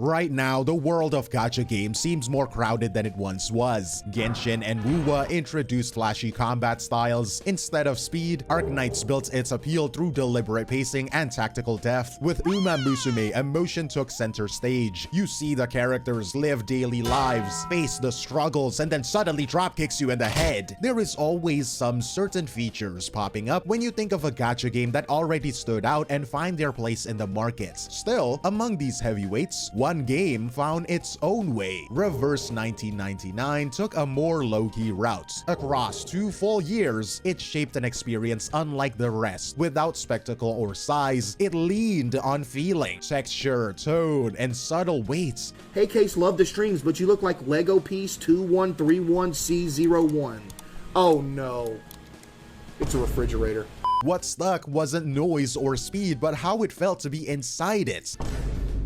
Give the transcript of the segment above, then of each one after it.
Right now, the world of gacha games seems more crowded than it once was. Genshin and Wuwa introduced flashy combat styles. Instead of speed, Arcanists built its appeal through deliberate pacing and tactical depth. With Uma Musume, emotion took center stage. You see the characters live daily lives, face the struggles, and then suddenly dropkicks you in the head. There is always some certain features popping up when you think of a gacha game that already stood out and find their place in the market. Still, among these heavyweights, one game found its own way. Reverse 1999 took a more low-key route. Across 2 full years, it shaped an experience unlike the rest. Without spectacle or size, it leaned on feeling, texture, tone, and subtle weights. Hey Case, love the streams, but you look like Lego piece 2131C01. Oh no. It's a refrigerator. What stuck wasn't noise or speed, but how it felt to be inside it.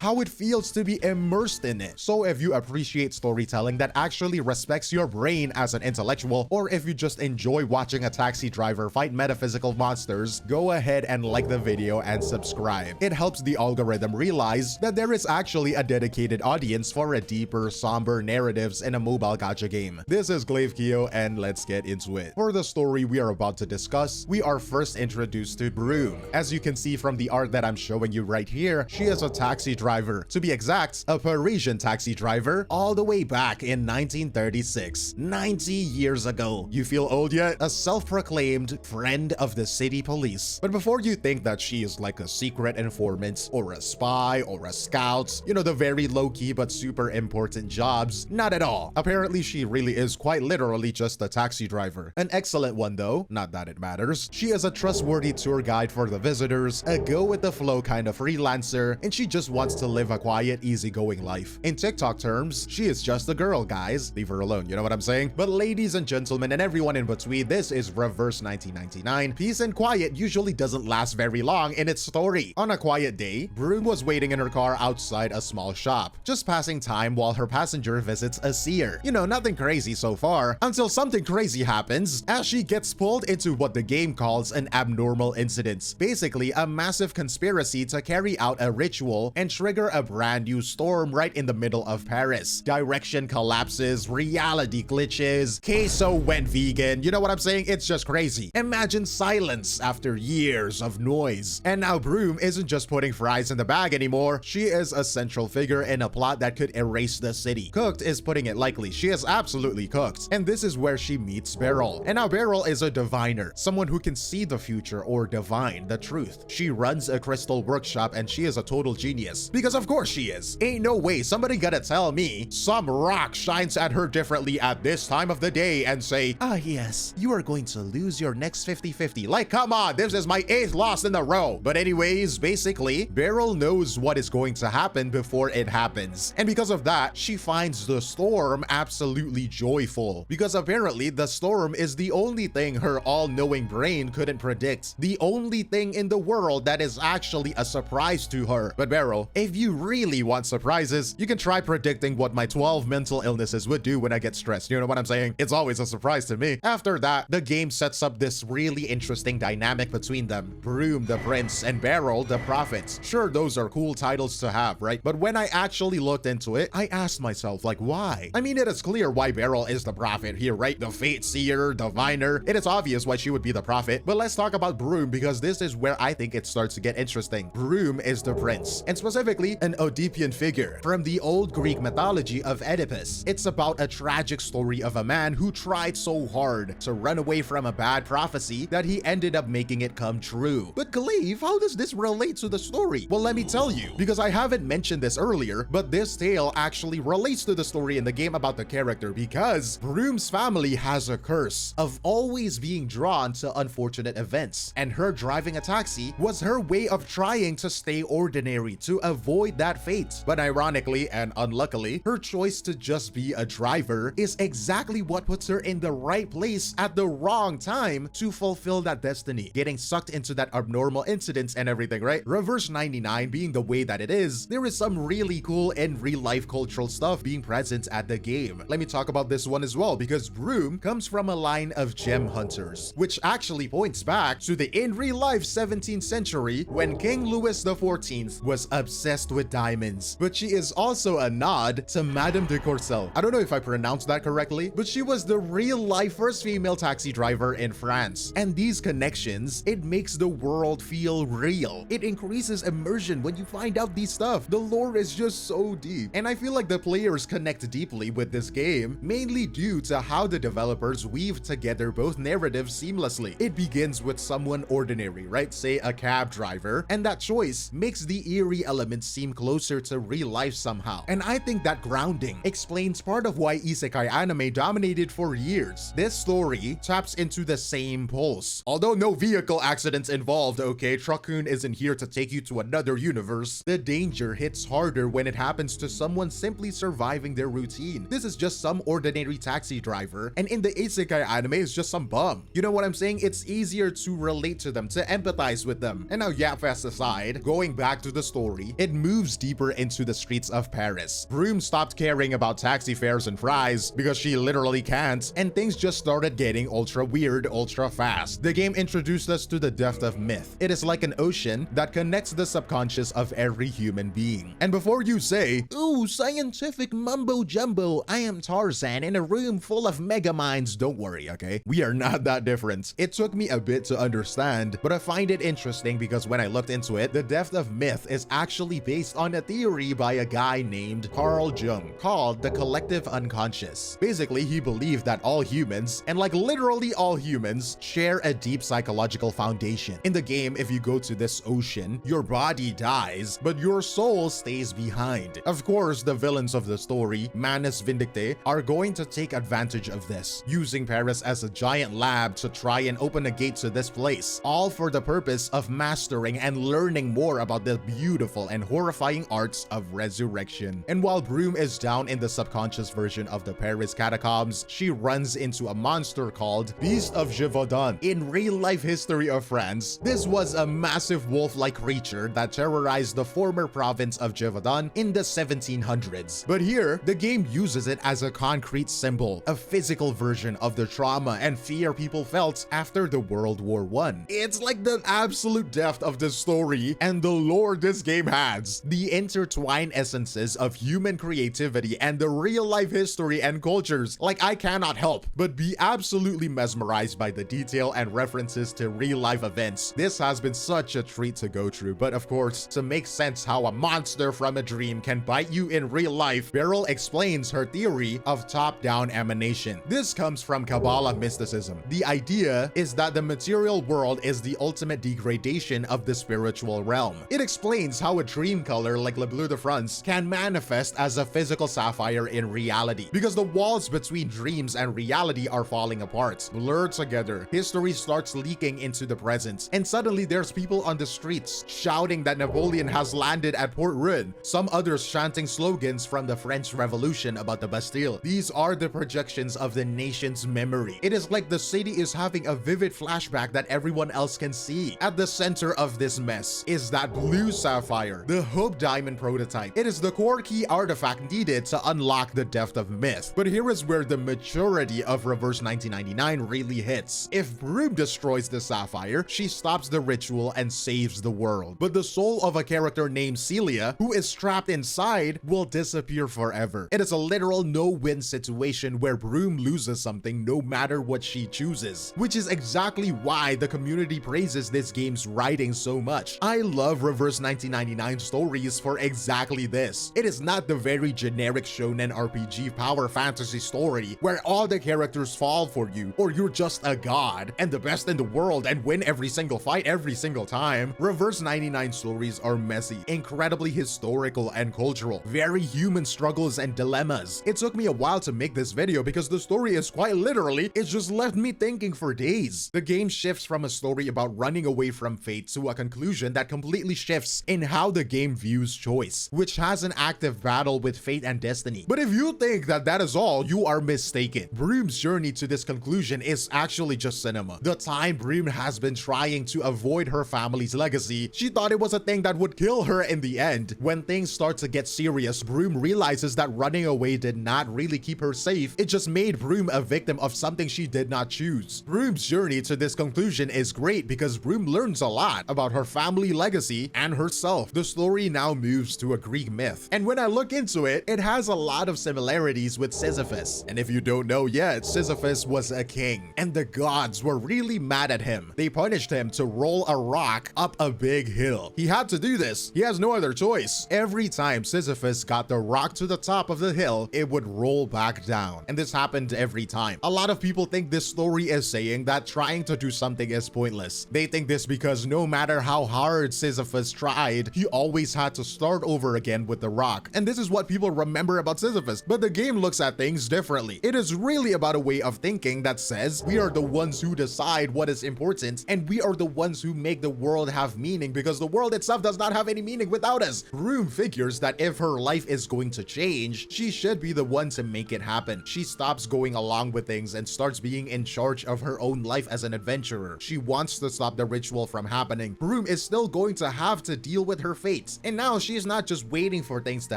How it feels to be immersed in it. So if you appreciate storytelling that actually respects your brain as an intellectual, or if you just enjoy watching a taxi driver fight metaphysical monsters, go ahead and like the video and subscribe. It helps the algorithm realize that there is actually a dedicated audience for a deeper, somber narratives in a mobile gacha game. This is 𝗖cie𝗽𝗆𝗆𝗵𝘁 and let's get into it. For the story we are about to discuss, we are first introduced to Broom. As you can see from the art that I'm showing you right here, she is a taxi driver. To be exact, a Parisian taxi driver all the way back in 1936, 90 years ago. You feel old yet? A self-proclaimed friend of the city police. But before you think that she is like a secret informant or a spy or a scout, you know, the very low-key but super important jobs, not at all. Apparently, she really is quite literally just a taxi driver. An excellent one though, not that it matters. She is a trustworthy tour guide for the visitors, a go-with-the-flow kind of freelancer, and she just wants to live a quiet, easygoing life. In TikTok terms, she is just a girl, guys. Leave her alone, you know what I'm saying? But ladies and gentlemen and everyone in between, this is Reverse 1999. Peace and quiet usually doesn't last very long in its story. On a quiet day, Broom was waiting in her car outside a small shop, just passing time while her passenger visits a seer. You know, nothing crazy so far, until something crazy happens as she gets pulled into what the game calls an abnormal incident. Basically, a massive conspiracy to carry out a ritual and trigger a brand new storm right in the middle of Paris. Direction collapses, reality glitches, queso went vegan, you know what I'm saying? It's just crazy. Imagine silence after years of noise. And now Broom isn't just putting fries in the bag anymore, she is a central figure in a plot that could erase the city. Cooked is putting it lightly, she is absolutely cooked. And this is where she meets Beryl. And now Beryl is a diviner, someone who can see the future or divine the truth. She runs a crystal workshop and she is a total genius. Because of course she is. Ain't no way somebody gotta tell me some rock shines at her differently at this time of the day and say, ah yes, you are going to lose your next 50-50. Like, come on, this is my 8th loss in a row. But anyways, basically, Beryl knows what is going to happen before it happens. And because of that, she finds the storm absolutely joyful. Because apparently, the storm is the only thing her all-knowing brain couldn't predict. The only thing in the world that is actually a surprise to her. But Beryl, if you really want surprises, you can try predicting what my 12 mental illnesses would do when I get stressed. You know what I'm saying? It's always a surprise to me. After that, the game sets up this really interesting dynamic between them. Broom, the prince, and Beryl, the prophet. Sure, those are cool titles to have, right? But when I actually looked into it, I asked myself, like, why? I mean, it is clear why Beryl is the prophet here, right? The fate seer, diviner. It is obvious why she would be the prophet. But let's talk about Broom because this is where I think it starts to get interesting. Broom is the prince, and specifically an Oedipian figure from the old Greek mythology of Oedipus. It's about a tragic story of a man who tried so hard to run away from a bad prophecy that he ended up making it come true. But 𝗖𝗍𝗆𝗆𝗏, how does this relate to the story? Well, let me tell you, because I haven't mentioned this earlier, but this tale actually relates to the story in the game about the character because Broom's family has a curse of always being drawn to unfortunate events, and her driving a taxi was her way of trying to stay ordinary to avoid that fate. But ironically and unluckily, her choice to just be a driver is exactly what puts her in the right place at the wrong time to fulfill that destiny, getting sucked into that abnormal incidents and everything, right? Reverse 99 being the way that it is, there is some really cool and real-life cultural stuff being present at the game. Let me talk about this one as well, because Broom comes from a line of gem hunters, which actually points back to the in real-life 17th century when King Louis XIV was obsessed obsessed with diamonds, but she is also a nod to Madame de Courcelles. I don't know if I pronounced that correctly, but she was the real-life first female taxi driver in France. And these connections, it makes the world feel real. It increases immersion when you find out these stuff. The lore is just so deep. And I feel like the players connect deeply with this game, mainly due to how the developers weave together both narratives seamlessly. It begins with someone ordinary, right? Say a cab driver, and that choice makes the eerie elements seem closer to real life somehow. And I think that grounding explains part of why isekai anime dominated for years. This story taps into the same pulse. Although no vehicle accidents involved, okay, Truckun isn't here to take you to another universe. The danger hits harder when it happens to someone simply surviving their routine. This is just some ordinary taxi driver, and in the isekai anime is just some bum. You know what I'm saying? It's easier to relate to them, to empathize with them. And now Yapfest aside, going back to the story, it moves deeper into the streets of Paris. Broom stopped caring about taxi fares and fries because she literally can't, and things just started getting ultra weird, ultra fast. The game introduced us to the depth of myth. It is like an ocean that connects the subconscious of every human being. And before you say, ooh, scientific mumbo jumbo, I am Tarzan in a room full of megaminds, don't worry, okay? We are not that different. It took me a bit to understand, but I find it interesting because when I looked into it, the depth of myth is actually based on a theory by a guy named Carl Jung called the collective unconscious. Basically, he believed that all humans, and like literally all humans, share a deep psychological foundation. In the game, if you go to this ocean, your body dies, but your soul stays behind. Of course, the villains of the story, Manus Vindictae, are going to take advantage of this, using Paris as a giant lab to try and open a gate to this place, all for the purpose of mastering and learning more about the beautiful and horrifying arts of resurrection. And while Broom is down in the subconscious version of the Paris catacombs, she runs into a monster called Beast of Gévaudan. In real-life history of France, this was a massive wolf-like creature that terrorized the former province of Gévaudan in the 1700s. But here, the game uses it as a concrete symbol, a physical version of the trauma and fear people felt after the World War I. It's like the absolute depth of the story and the lore this game has. The intertwined essences of human creativity and the real-life history and cultures. Like, I cannot help but be absolutely mesmerized by the detail and references to real-life events. This has been such a treat to go through, but of course, to make sense how a monster from a dream can bite you in real life, Beryl explains her theory of top-down emanation. This comes from Kabbalah mysticism. The idea is that the material world is the ultimate degradation of the spiritual realm. It explains how a dream color like Le Bleu de France can manifest as a physical sapphire in reality, because the walls between dreams and reality are falling apart, blurred together. History starts leaking into the present, and suddenly there's people on the streets shouting that Napoleon has landed at Port Rouen, some others chanting slogans from the French Revolution about the Bastille. These are the projections of the nation's memory. It is like the city is having a vivid flashback that everyone else can see. At the center of this mess is that blue sapphire, the Hope Diamond prototype. It is the core key artifact needed to unlock the depth of myth. But here is where the maturity of Reverse 1999 really hits. If Broom destroys the sapphire, she stops the ritual and saves the world. But the soul of a character named 𝗖cie, who is trapped inside, will disappear forever. It is a literal no-win situation where Broom loses something no matter what she chooses, which is exactly why the community praises this game's writing so much. I love Reverse 1999 stories for exactly this. It is not the very generic shonen RPG power fantasy story where all the characters fall for you, or you're just a god and the best in the world and win every single fight every single time. Reverse 99 stories are messy, incredibly historical and cultural, very human struggles and dilemmas. It took me a while to make this video because the story is quite literally, it just left me thinking for days. The game shifts from a story about running away from fate to a conclusion that completely shifts in how the game views choice, which has an active battle with fate and destiny. But if you think that that is all, you are mistaken. Broom's journey to this conclusion is actually just cinema. The time Broom has been trying to avoid her family's legacy, she thought it was a thing that would kill her in the end. When things start to get serious, Broom realizes that running away did not really keep her safe. It just made Broom a victim of something she did not choose. Broom's journey to this conclusion is great because Broom learns a lot about her family legacy and herself. The story story now moves to a Greek myth. And when I look into it, it has a lot of similarities with Sisyphus. And if you don't know yet, Sisyphus was a king, and the gods were really mad at him. They punished him to roll a rock up a big hill. He had to do this. He has no other choice. Every time Sisyphus got the rock to the top of the hill, it would roll back down. And this happened every time. A lot of people think this story is saying that trying to do something is pointless. They think this because no matter how hard Sisyphus tried, he always had to start over again with the rock. And this is what people remember about Sisyphus. But the game looks at things differently. It is really about a way of thinking that says we are the ones who decide what is important, and we are the ones who make the world have meaning, because the world itself does not have any meaning without us. Broom figures that if her life is going to change, she should be the one to make it happen. She stops going along with things and starts being in charge of her own life as an adventurer. She wants to stop the ritual from happening. Broom is still going to have to deal with her fate. And now she is not just waiting for things to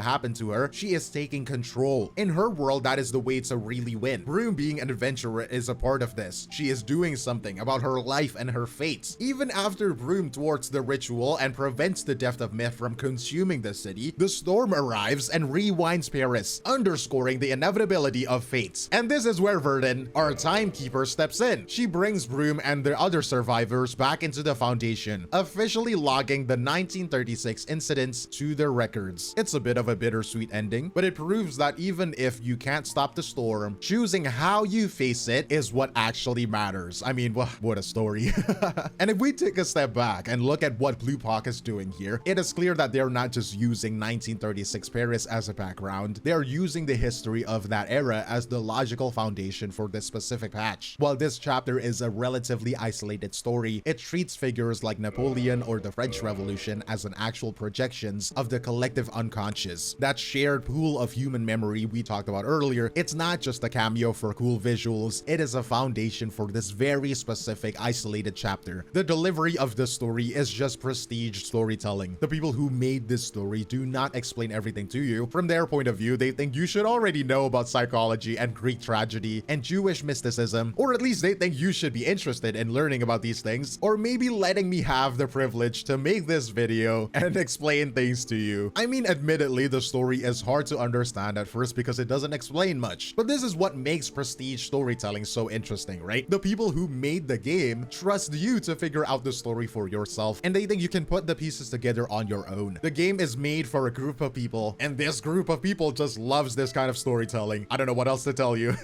happen to her, she is taking control. In her world, that is the way to really win. Broom being an adventurer is a part of this. She is doing something about her life and her fate. Even after Broom thwarts the ritual and prevents the death of Myth from consuming the city, the storm arrives and rewinds Paris, underscoring the inevitability of fate. And this is where Vertin, our timekeeper, steps in. She brings Broom and the other survivors back into the Foundation, officially logging the 1936 incidents to their records. It's a bit of a bittersweet ending, but it proves that even if you can't stop the storm, choosing how you face it is what actually matters. I mean, what a story. And if we take a step back and look at what Bluepoch is doing here, it is clear that they're not just using 1936 Paris as a background, they're using the history of that era as the logical foundation for this specific patch. While this chapter is a relatively isolated story, it treats figures like Napoleon or the French Revolution as an actual projections of the collective unconscious. That shared pool of human memory we talked about earlier, it's not just a cameo for cool visuals, it is a foundation for this very specific isolated chapter. The delivery of the story is just prestige storytelling. The people who made this story do not explain everything to you. From their point of view, they think you should already know about psychology and Greek tragedy and Jewish mysticism, or at least they think you should be interested in learning about these things, or maybe letting me have the privilege to make this video and explain things to you. I mean, admittedly, the story is hard to understand at first because it doesn't explain much, but this is what makes prestige storytelling so interesting, right? The people who made the game trust you to figure out the story for yourself, and they think you can put the pieces together on your own. The game is made for a group of people, and this group of people just loves this kind of storytelling. I don't know what else to tell you.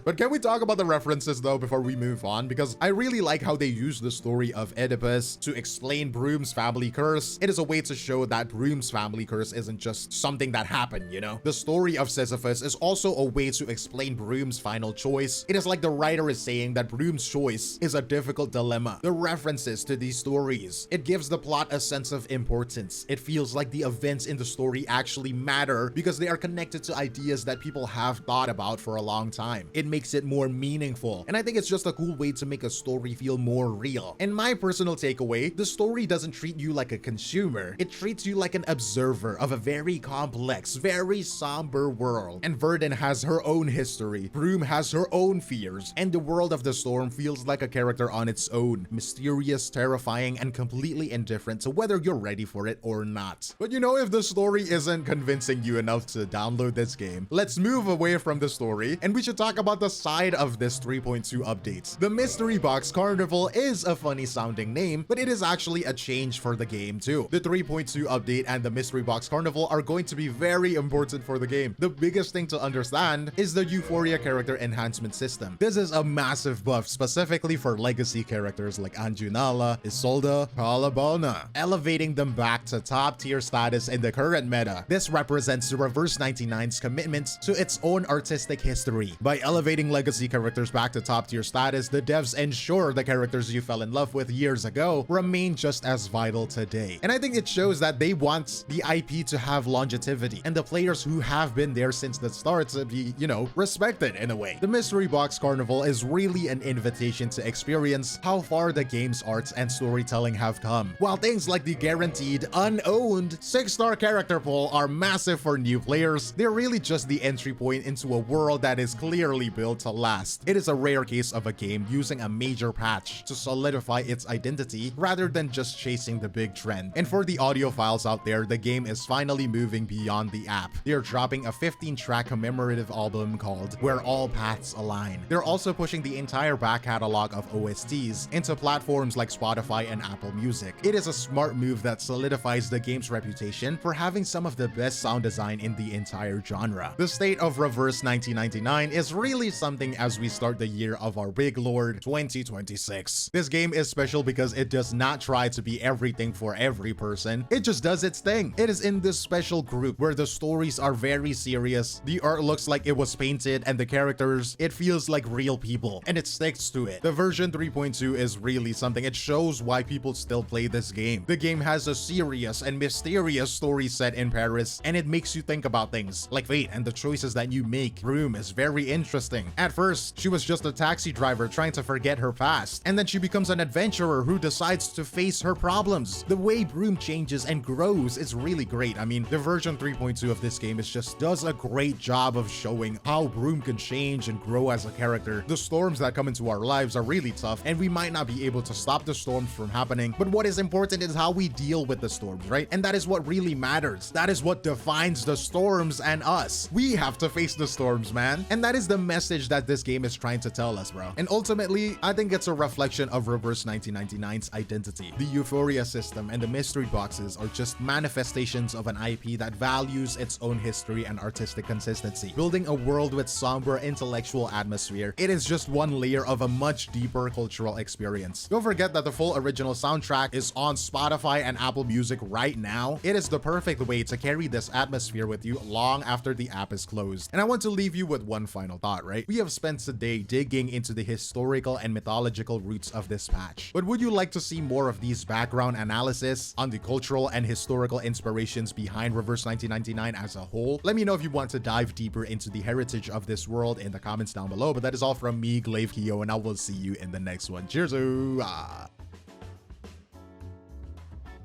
But can we talk about the references though before we move on? Because I really like how they use the story of Oedipus to explain Broom's family curse. It is a way to show that Broom's family curse isn't just something that happened, you know? The story of Sisyphus is also a way to explain Broom's final choice. It is like the writer is saying that Broom's choice is a difficult dilemma. The references to these stories, it gives the plot a sense of importance. It feels like the events in the story actually matter because they are connected to ideas that people have thought about for a long time. It makes it more meaningful, and I think it's just a cool way to make a story feel more real. In my personal takeaway, the story doesn't treat you like a consumer, it treats you like an observer of a very complex, very somber world. And Vertin has her own history, Broom has her own fears, and the world of the storm feels like a character on its own, mysterious, terrifying, and completely indifferent to whether you're ready for it or not. But you know, if the story isn't convincing you enough to download this game, let's move away from the story and we should talk about the side of this 3.2 update. The Mystery Box Carnival is a funny sounding name, but it is actually a change for the game too. The 3.2 update and the Mystery Box Carnival are going to be very important for the game. The biggest thing to understand is the Euphoria character enhancement system. This is a massive buff specifically for legacy characters like Anjunala, Isolde, Palabona, elevating them back to top tier status in the current meta. This represents the Reverse 99's commitment to its own artistic history. By elevating legacy characters back to top tier status, the devs ensure the characters you fell in love with years ago remain just as vital today. And I think it shows that they want the IP to have longevity and the players who have been there since the start to be, you know, respected in a way. The Mystery Box Carnival is really an invitation to experience how far the game's arts and storytelling have come. While things like the guaranteed, unowned 6-star character pool are massive for new players, they're really just the entry point into a world that is clearly built to last. It is a rare case of a game using a major patch to solidify its identity rather than just chasing the big trend. And for the audience audiophiles out there, the game is finally moving beyond the app. They are dropping a 15-track commemorative album called Where All Paths Align. They're also pushing the entire back catalog of OSTs into platforms like Spotify and Apple Music. It is a smart move that solidifies the game's reputation for having some of the best sound design in the entire genre. The state of Reverse 1999 is really something as we start the year of our big lord 2026. This game is special because it does not try to be everything for every person. It just does its thing. It is in this special group where the stories are very serious, the art looks like it was painted, and the characters, it feels like real people, and it sticks to it. The version 3.2 is really something. It shows why people still play this game. The game has a serious and mysterious story set in Paris, and it makes you think about things like fate and the choices that you make. Broom is very interesting. At first, she was just a taxi driver trying to forget her past, and then she becomes an adventurer who decides to face her problems. The way Broom changes and grows is really great. I mean, the version 3.2 of this game does a great job of showing how Broom can change and grow as a character. The storms that come into our lives are really tough, and we might not be able to stop the storms from happening, but what is important is how we deal with the storms, right? And that is what really matters. That is what defines the storms and us. We have to face the storms, man. And that is the message that this game is trying to tell us, bro. And ultimately, I think it's a reflection of Reverse 1999's identity. The Euphoria system and the mystery boxes are just manifestations of an IP that values its own history and artistic consistency. Building a world with somber intellectual atmosphere, it is just one layer of a much deeper cultural experience. Don't forget that the full original soundtrack is on Spotify and Apple Music right now. It is the perfect way to carry this atmosphere with you long after the app is closed. And I want to leave you with one final thought, right? We have spent today digging into the historical and mythological roots of this patch. But would you like to see more of these background analysis on the cultural and historical inspirations behind Reverse 1999 as a whole? Let me know if you want to dive deeper into the heritage of this world in the comments down below. But that is all from me, 𝗖cie𝗽𝗆𝗵𝗁, and I will see you in the next one. Cheers!